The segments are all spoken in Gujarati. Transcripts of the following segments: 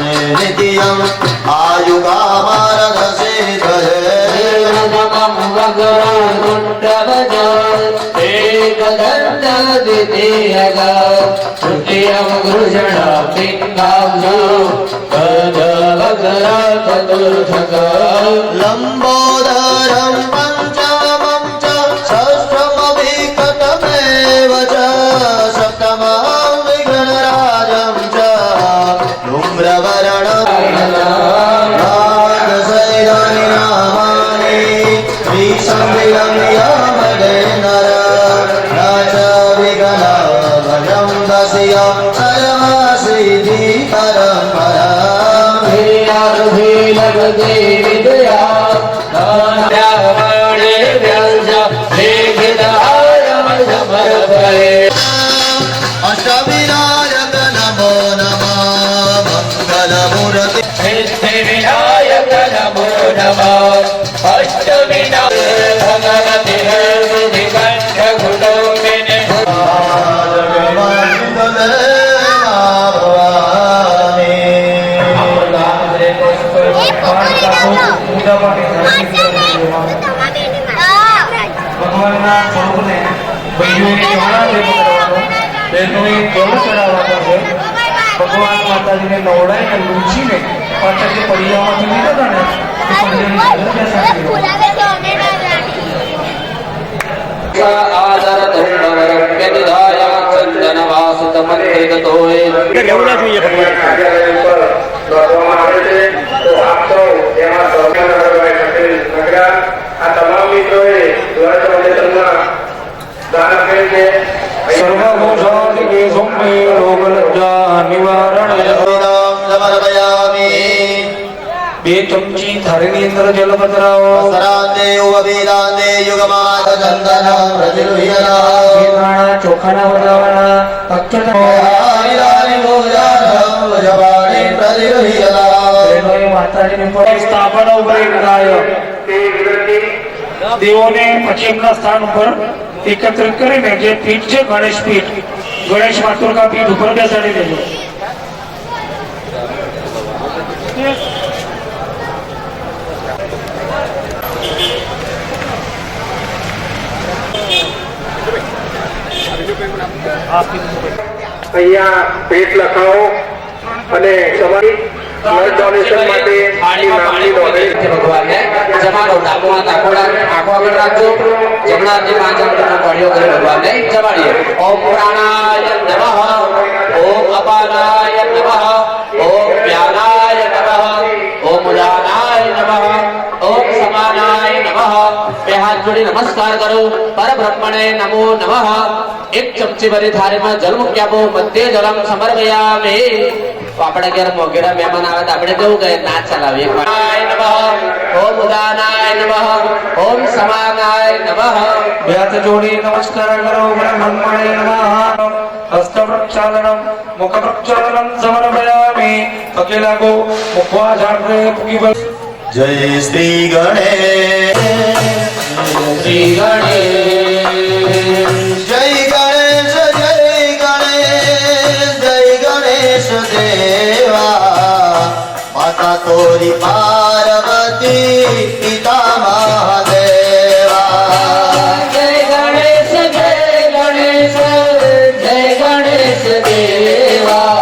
नित्यं आयुकामारगसिद्धये नमः वक्रतुण्डवज्र एकदन्त द्वितीयक तृतीयं घृषणं पिङ्गांशो गजवक्र चतुर्थक लम्बोदरं पञ्चमं च षष्ठमभिकटमेव च सप्तमं विघ्नराजं च धूम्रवर्णं द्वादशैतानि नामानि श्रीशम्भुं यमगेन्द्र न च विघ्नभजं दशय सर्वसिद्धिकरं परं धियार्भिलभते विद्या नानावणे व्यास लेखिताय समर्पये अष्टविनायक नमो नमः मंगलमूर्ति सिद्धिविनायक नमो नमः अष्टविनायक भगवते विधिकण्ठ कुटुम्बिने ભગવાનના સ્વરૂપને બહેનોને વાળા બહેનોએ ગૌ ચડાવવા છે. ભગવાન માતાજીને નવડાવીને લૂછીને પાછા જે પડિયામાંથી લીધા હતા ને એ પડિયાની આદર ધર્મવરમ વ્યતિધાય ચંદન વાસુત મંત્રિતોય રહેવું જોઈએ ભગવાન તો આપ સૌ એમાં આ તમામ મિત્રોએ દ્વારકા ફાઉન્ડેશનમાં દાન આપેલ છે. સર્વભૂષાધિકે સૌમ્ય રોગલજ્જા નિવારણ સમર્પયામિ 2 ચમચી થાળીની અંદર જલ પધરાવો. સરાંતે ઉભીરાંતે યુગમાત ચંદન પ્રતિરુહ્યના નાણા ચોખાના વધારવાના અક્ષતા આઈરાની ભોજાનમ વજવાણી પ્રતિરુહ્યના બહેનોએ માતાજીને પણ સ્થાપના ઉપર કરાયો. દેવોને પછી એમના સ્થાન ઉપર એકત્રિત કરીને જે પીઠ છે ગણેશ પીઠ, ગણેશ માતુરકા પીઠ ઉપર બેસાડી દેજો. અહીંયા પેટ લખાવો અને તમારી બ્લડ ડોનેશન માટે નામની નોંધણી ભગવાનને જમાડો. ડાબો હાથ આખો આગળ રાખજો. જમણા હાથની પાંચમ તરફ પડ્યો કરી ભગવાનને જમાડીએ. ઓમ પ્રાણાય નમઃ, ઓમ અપાનાય નમઃ, ઓમ વ્યાનાય નમઃ, ઓમ ઉદાનાય નમઃ, ઓમ સમાનાય નમઃ. બે હાથ જોડી નમસ્કાર કરો. પરબ્રહ્મણે નમો નમઃ. એક ચમચી ભરી થાળીમાં જલ મૂકી આપો. મધ્ય જલમ સમર્પયામિ. આપણે ઘેર મોગેરા મહેમાન આવે તો આપણે કેવું કહે ના ચલાવીએ. ઓમ ઉદાનાય નમઃ, ઓમ સમાનાય નમઃ. બે હાથ જોડી નમસ્કાર કરો. બ્રહ્મણે નમઃ. હસ્ત પ્રક્ષાલનમ મુખ પ્રક્ષાલનમ સમર્પયામિ. પગે લાગો. મુખવા ઝાડને પૂગી બસ. જય શ્રી ગણેશ, શ્રી ગણેશ, જય ગણેશ, જય ગણેશ, જય ગણેશ દેવા. માતા તોરી પાર્વતી પિતા મહાદેવા. જય ગણેશ, જય ગણેશ, જય ગણેશ દેવા.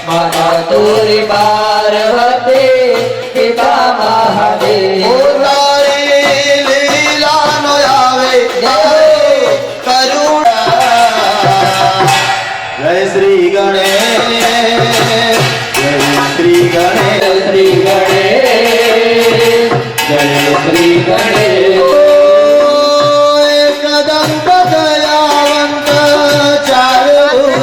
માતા તોરી પાર્વતી પિતા મહાદેવા. લીલાનો આવે જય કરુણા. જય શ્રી ગણેશ, જય શ્રી ગણેશ, શ્રી ગણેશ, જય શ્રી ગણેશ. એકદંત દયાવંત ચારુજધારી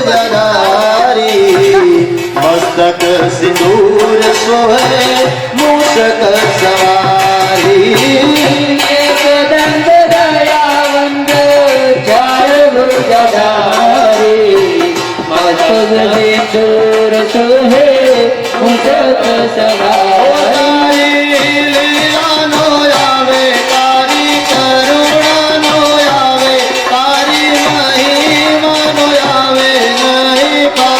મસ્તક સિંદૂર સોહે મૂષક સવારી. એકદંત દયાવંત ચારુજધારી મસ્તક સિંદૂર સોહે મૂષક સવારી. લીલાનો આવે તારી કરુણાનો આવે તારી મહિમાનો આવે નહીં પા.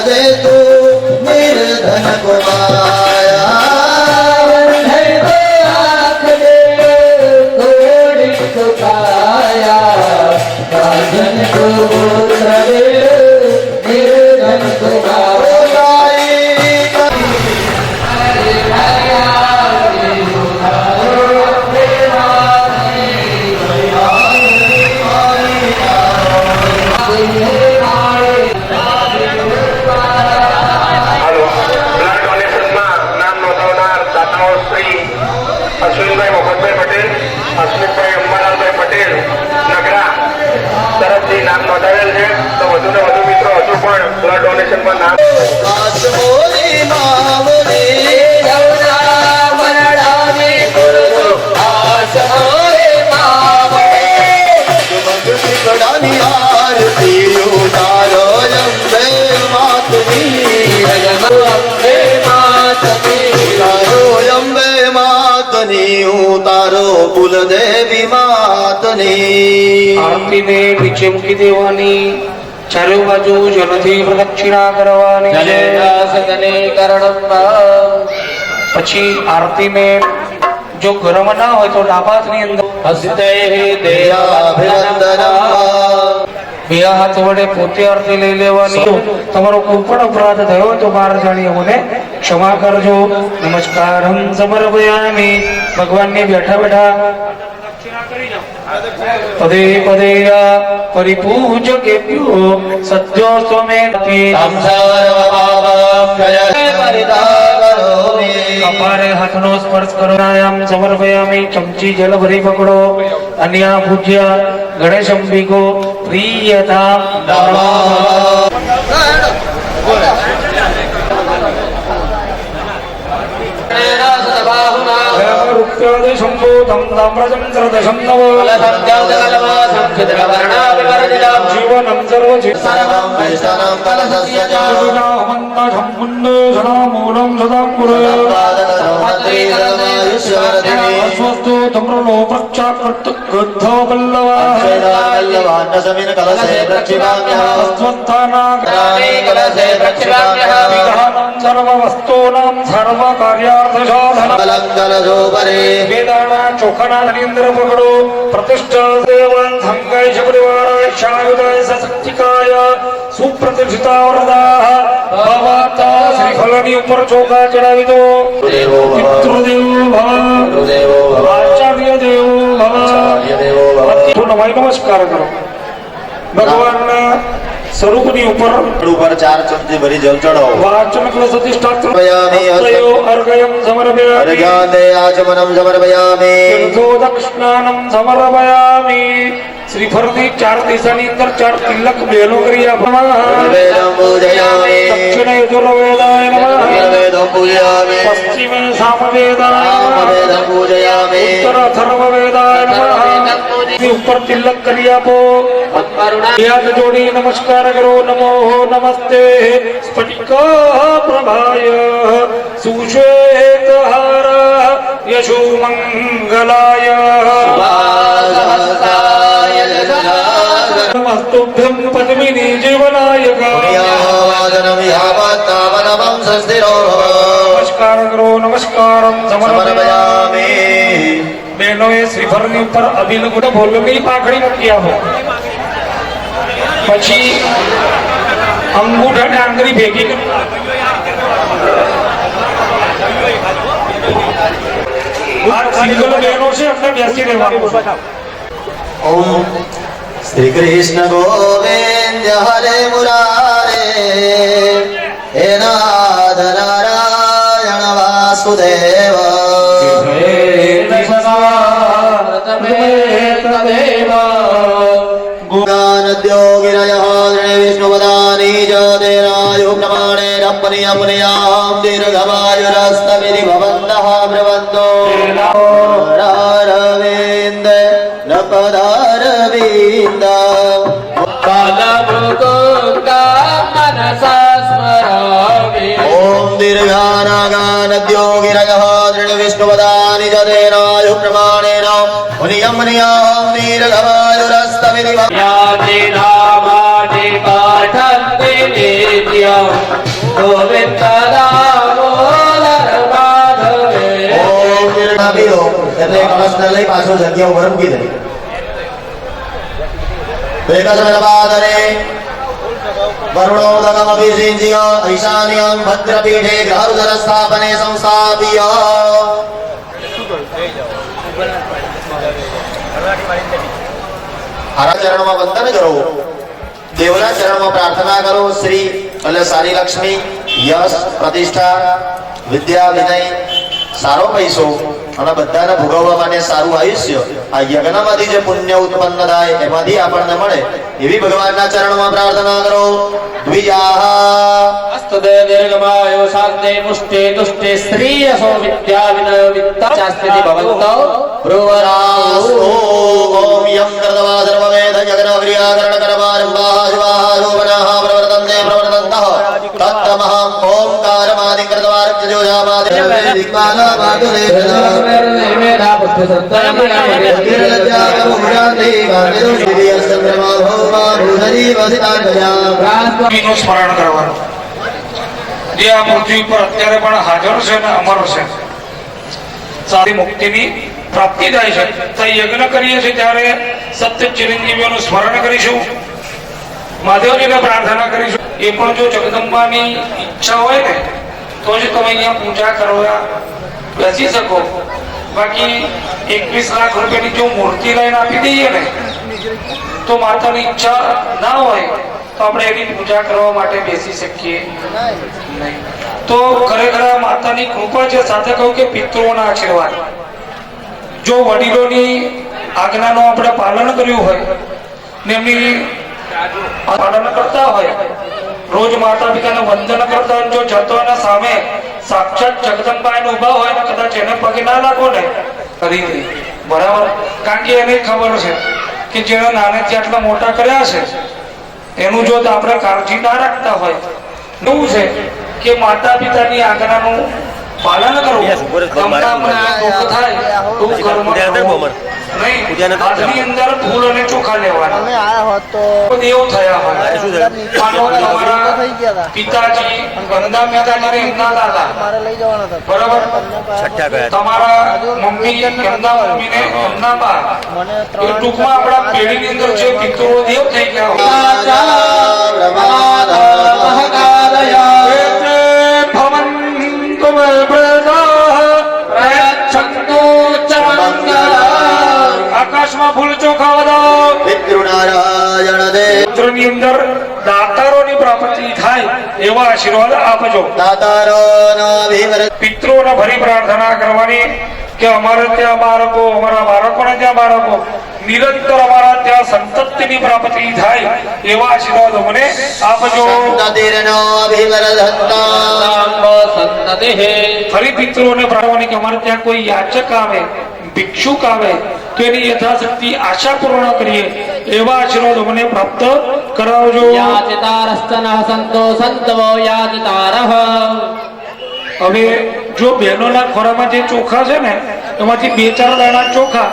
दे तू निर्धन को माया હાલો બ્લડ ડોનેશનમાં નામ નોંધાવનાર દાતાઓ શ્રી અશ્વિનભાઈ મોહનભાઈ પટેલ, અશ્વિનભાઈ અંબાલાલભાઈ પટેલ નગરા તરફથી નામ નોંધાવેલ છે. તો વધુ ને વધુ મિત્રો હજુ પણ બ્લડ ડોનેશનમાં નામ आस मोरी मावरी बड़ानी आरती उतारो अम्बे मातनी उतारो अम्बे मातनी उतारो कुलदेवी मातनी આરતી ને નીચે મૂકી દેવાની, ચારે બાજુ જલથી પ્રદક્ષિણા કરવાની છે. પછી આરતી ને જો ગરમ ના હોય તો ડાબા હાથની અંદર બે હાથ વડે પોતે આરતી લઈ લેવાની. તમારો કોઈ પણ અપરાધ થયો હોય તો બહાર જાણી મને ક્ષમા કરજો. નમસ્કારમ સમર્પયામિ. ભગવાનને બેઠા બેઠા પદે પદે પરિપૂજ કેપ્યો સત્યો સ્વમે કપારે હાથનો સ્પર્શ કરો. આમ સમર્પયામિ. ચમચી જલ ભરી પકડો. અન્ય પૂજ્ય ગણેશ અંબિકો પ્રિયતા શંભોધમ તામ્રજમ સરદશમ નવ જીવનમ સર્વ મૂલમ સ્વસ્તુ તમ્રનો પ્રક્ષાકૃત ગૃદ્ધો પલ્લવા સર્વ વસ્તુનામ સર્વ કાર્યાર્થ વેદાના ચોખાના ધની અંદર પકડો. પ્રતિષ્ઠા દેવાન સંકાય છે પરિવારાય શાયુધાય સશક્તિકાય સુપ્રતિષ્ઠિતા વરદાઃ ભવાતા શ્રીફળની ઉપર ચોખા ચડાવી દો. પિતૃદેવો ભવ આચાર્ય દેવો ભવ. નમસ્કાર કરો. ભગવાનના સ્વરૂપની ઉપર ઉપર 4 ચમચી ભરી જલ ચડાવો. વાચન કલશ અધિષ્ઠાત્ર અર્ઘયમ સમર્પયામિ. અર્ઘ્યાદે આચમનમ સમર્પયામિ. દક્ષિણાનમ સમર્પયામિ. શ્રીફળની 4 દિશાની અંદર 4 તિલક બેનો કરી આપવામાં. વેદમ પૂજયામિ. દક્ષિણે યજુર્વેદાય નમઃ. વેદમ પૂજયામિ. પશ્ચિમે સામવેદાય નમઃ. વેદમ પૂજયામિ. ઉત્તર અથર્વવેદાય નમઃ. ઉપર તિલક કરી આપો. યાદ જોડી નમસ્કાર કરો. નમો નમસ્તે સ્ફટિક પ્રભાય સુશ્વેતહાર યશો મંગલાય નમસ્તુભ્યં પદ્મિની જીવનાયક. નમસ્કાર કરો. નમસ્કારમ સમર્પયામિ. બહેનોએ શ્રીફળની ઉપર અબીલ ભોલની પાંખડી મૂકી આપો. પછી અંગૂઠા ડાંગરી ભેગી સિંગલ બહેનો છે એમને બેસી રહેવાનું. ઓમ શ્રી કૃષ્ણ ગોવિંદ હરે મુરારે હે નાથ નારાયણ વાસુદેવ. જ્ઞાનદ્યોગિરયઃ વિષ્ણુવદાની જ તેનાયુ પ્રમાણે રપનિયમનિયામ દીર્ઘમાયુરસ્તવિધિ ભવन्तः બ્રવન્તો. રવિન્દ નપદારવિન્દ ઓમ દીર્ઘાનાગાનદ્યોગિરયઃ વિષ્ણુવદાની જ તેનાયુ પ્રમાણેન મુનિયમનિયામ દીર્ઘમાયુરસ્તવિધિ પાછો જગ્યા ઉપર મૂકી દે એકસ્મરપાદરે વરુણોદકમભિષિંચ્ય ઈશાન્યં ભદ્રપીઠે ગ્રહરુદર સ્થાપને સંસ્થાપ્ય હારા ચરણમાં વંદન કરો દેવના ચરણમાં પ્રાર્થના કરો શ્રી એટલે સારી લક્ષ્મી યશ પ્રતિષ્ઠા વિદ્યા વિનય સારો પૈસો અને બધાને ભોગવવા માટે સારું આયુષ્ય આ યજ્ઞમાંથી જે પુણ્ય ઉત્પન્ન થાય એમાંથી આપણને મળે એવી ભગવાનના ચરણમાં પ્રાર્થના કરો દ્વિજાહ અસ્તુતે દીર્ઘમાયો શાંતે પુષ્ટે તુષ્ટે શ્રીયસો વિદ્યા વિનય વિત્તાચાસ્તિતિ ભવન્તો બ્રુવરાસ્તો ઓમ યં કર્તવા સર્વવેદ જગન્નાવ્રિયાકરણ કરવારંભાઃ શિવાઃ રોપણાઃ પ્રવર્તન્તે પ્રવર્તन्तઃ તત્તમઃ ઓમકારમાદિ કૃતવાર્ચજોજામાદિ દિક્પાલા બાદુરે મેધા પુષ્પ નું સ્મરણ કરવાનું જે આ પૃથ્વી પર અત્યારે પણ હાજર છે અને અમર છે સારી મુક્તિની પ્રાપ્તિ થાય છે તો યજ્ઞ કરીએ છીએ ત્યારે સત્ય ચિરંજીવીઓનું સ્મરણ કરીશું મહાદેવજીને પ્રાર્થના કરીશું એ પણ જો જગદંબાની ઈચ્છા હોય ને તો જ તમે અહીંયા પૂજા કરવા બેસી શકો બાકી 21 લાખ રૂપિયાની જો મૂર્તિ લઈને આપી દઈએ ને તો માતાની ઈચ્છા ના હોય તો આપણે એની પૂજા કરવા માટે બેસી શકીએ નહીં તો ખરેખર માતાની કૃપા છે સાથે કહું કે પિતૃઓના આશીર્વાદ જો વડીલોની આજ્ઞાનું આપણે પાલન કર્યું હોય ને એમની પાલન કરતા હોય રોજ માતા પિતાને વંદન કરતા હોય જો જતો એના સામે સાક્ષાત જગદંબા એને ઉભા હોય ને કદાચ એને પગે ના લાગો ને કરી દે બરાબર કારણ કે એને ખબર છે કે જેને નાનેથી આટલા મોટા કર્યા છે એનું જો આપણે કાળજી ના રાખતા હોય એવું છે કે માતા પિતાની આજ્ઞાનું પાલન કરવું તમને આપણે દુઃખ થાય તો કર્મ કરવું નહીં હાથની અંદર ફૂલ અને ચોખા લેવાના અમે આયા હોત તો દેવ થયા હોય માનો તમારા પિતાજી ગંદા પિતાજી એમના દાદા મારે લઈ જવાના હતા બરાબર તમારા મમ્મી એમના મમ્મીને એમના બા મને એ ટૂંકમાં આપણા પેઢીની અંદર જે પિતૃઓ દેવ થઈ ગયા આકાશમાં ફૂલ ચોખા વધાવો પિતૃનારાયણ દેવ પુત્રની અંદર દાતારોની પ્રાપ્તિ થાય એવા આશીર્વાદ આપજો પિતૃઓને ફરી પ્રાર્થના કરવાની કે અમારે ત્યાં બાળકો અમારા બાળકોને ત્યાં બાળકો નિરંતર અમારા ત્યાં સંતતિની પ્રાપ્તિ થાય એવા આશીર્વાદ મને આપજો ફરી પિતૃઓને પ્રાર્થના કે અમારે ત્યાં કોઈ યાચક આવે ભિક્ષુક આવે તો એની યથાશક્તિ આશા પૂર્ણ કરીએ એવા આશીર્વાદ મને પ્રાપ્ત કરાવજો યાચિતારસ્તનઃ સંતો સંતવો યાચિતારઃ હવે જો બહેનોના ખોરામાં જે ચોખા છે ને એમાંથી 2-4 દાણા ચોખા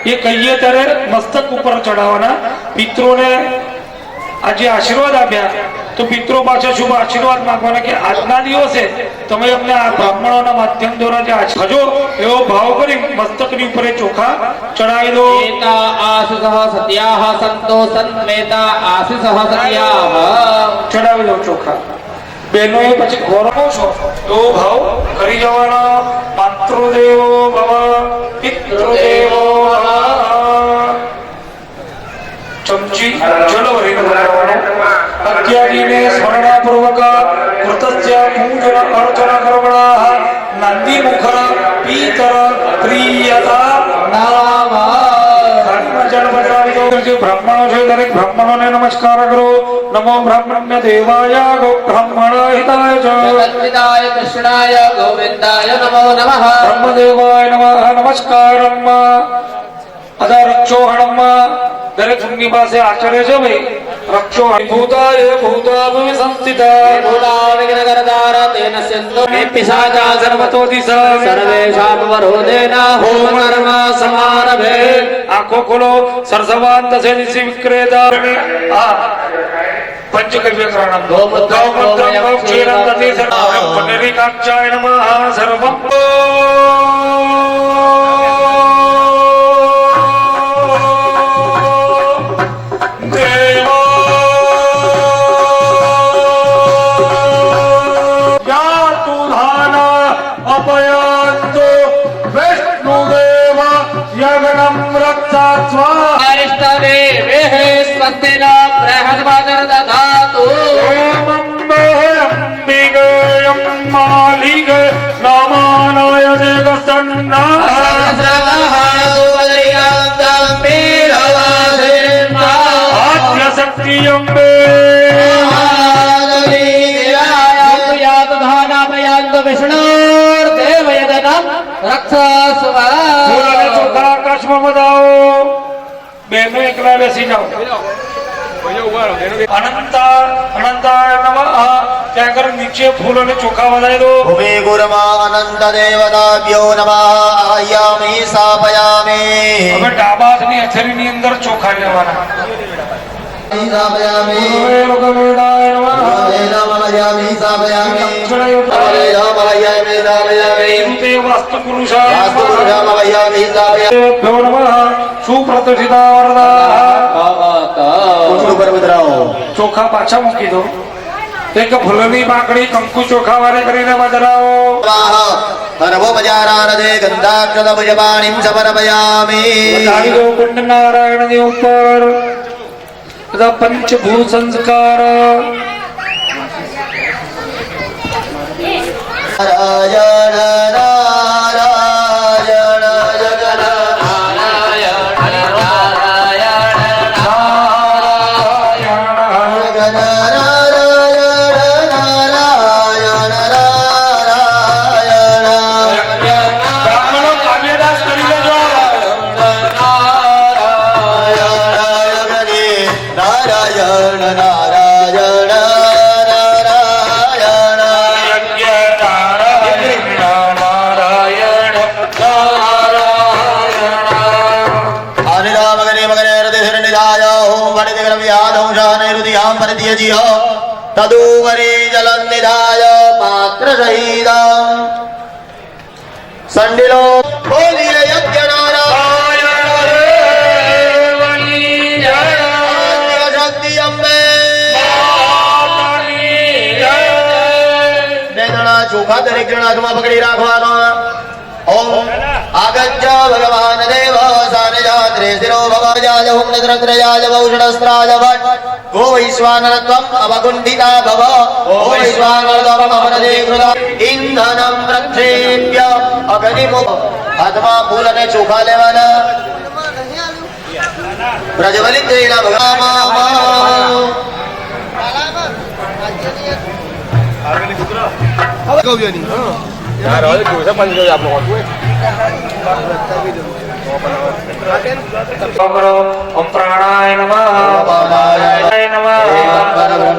એ કહીએ ત્યારે મસ્તક ઉપર ચડાવવાના પિતૃઓને આજે આશીર્વાદ આપ્યા તો પિતૃ પાસે શુભ આશીર્વાદ માંગવાના કે આજના દિવસે તમે અમને આ બ્રાહ્મણોના માધ્યમ દ્વારા જે હજો એવો ભાવ કરી મસ્તકની ઉપર ચોખા ચડાવી દો એતા આશિષઃ સત્યાઃ સંતો સંતમેતા આશિષઃ સત્યાઃ ચડાવી દો ચોખા બહેનો એ પછી ગૌરવો છો એવો ભાવ કરી જવાનો માતૃદેવો ભવ પિતૃદેવો ભવ ચમચી જળ ભરીને બનાવવાનો અત્યાદિને સ્મરણપૂર્વક કૃતસ્ય પૂજન અર્ચન કર્મણાઃ નંદી મુખર પીતર પ્રિયતા નામ જળ ભરાવી દો જે બ્રાહ્મણો છે દરેક બ્રાહ્મણોને નમસ્કાર કરો નમો બ્રાહ્મણ્ય દેવાય ગો બ્રાહ્મણ હિતાય ચ જગદ્પિતાય કૃષ્ણાય ગોવિંદાય નમો નમઃ બ્રહ્મદેવાય નમઃ નમસ્કારમ અદા રક્ષોહણમ દરેક મુનિ પાસે આચર્ય છે ભાઈ રક્ષો ભૂતાય ભૂતાભિ સંસ્થિતા ભૂતા વિઘ્નકરદાર તેન સ્યંતો પિશાચા સર્વતો દિશા સર્વેષાં વરોધેન હોમ કર્મ સમારભે આંખો ખોલો સરસવાન દશે દિશી વિક્રેતા આ પંચકવ્ય કરણ ગૌમૂત્રમ ગૌક્ષીરમ દતિ સર્વમ પુનરીકાક્ષાય નમઃ સર્વમ तत्सात् स्वाहा अरिष्टदेवेः स्वस्ति न बृहद्वज्रदधातु अम्बिगयं मालिग नामानाय जगसन्ना आद्यशक्ति अम्बे विष्णुर्देवयदनं रक्षस्व फूलों चोखा आकाश में बजाओ बहनों एकला बेसी जाओ अनंताय नमः क्या कर नीचे फूलों ने चोखा बजाए दो भूमि गुरमा अनंत देवताभ्यो नमः आयामि स्थापयामि હવે ડાબા હાથની અથેળીની અંદર ચોખા લેવાના स्थापयामि લોકમેળાય નમઃ नमयामि स्थापयामि દક્ષિણાય नमयामि स्थापयामि તે વાસ્તુ પુરુષાય वास्तु नमयामि स्थापयामि ભ્યો નમઃ સુપ્રતિષ્ઠિતા વરદા ऊपर उतराओ ચોખા પાછા મૂકી દો એક ફૂલની બાકડી કંકુ ચોખા વારે કરીને બજરાવો हरवो बजारानदे गंधाक्षत भुजपाणिं समर्पयामि ડાળી દો કુંડ નારાયણની ઉપર બધા પંચભૂત સંસ્કાર नारायण नारायण जगन जगन नारायण नारायण नारायण બ્રાહ્મણો કાવ્યદાસ કરી લેજો नारायण नारायण नारायण आनिरामगने मगने हृदयनिधाय ओम वनिदिग्रव्यादंशानैरुदियां परित्यज्य तदुपरि जलन्निधाय पात्रसहितं सण्डिलो बोलिए यज्ञनारायण शक्ति अम्बे બે જણા ચોખા દરેક જણા હાથમાં પકડી રાખવાનો ઓમ આગજ્જ ભગવાન દેવ સાનજાત્રે શિરો ભવાજાય ઓમ નદ્રત્રયાય ભૌષણસ્ત્રાય ભટ ગો વૈશ્વાનરત્વમ અવગુંઠિતા ભવ ઓ વૈશ્વાનરત્વમ અમરદે કૃતા ઇંધનમ પ્રક્ષેપ્ય અગ્નિમો હાથમાં ફૂલ અને ચોખા લેવાના પ્રજ્વલિત થયેલા ભગવાન ઓમ પ્રાણાય નમઃ નમઃ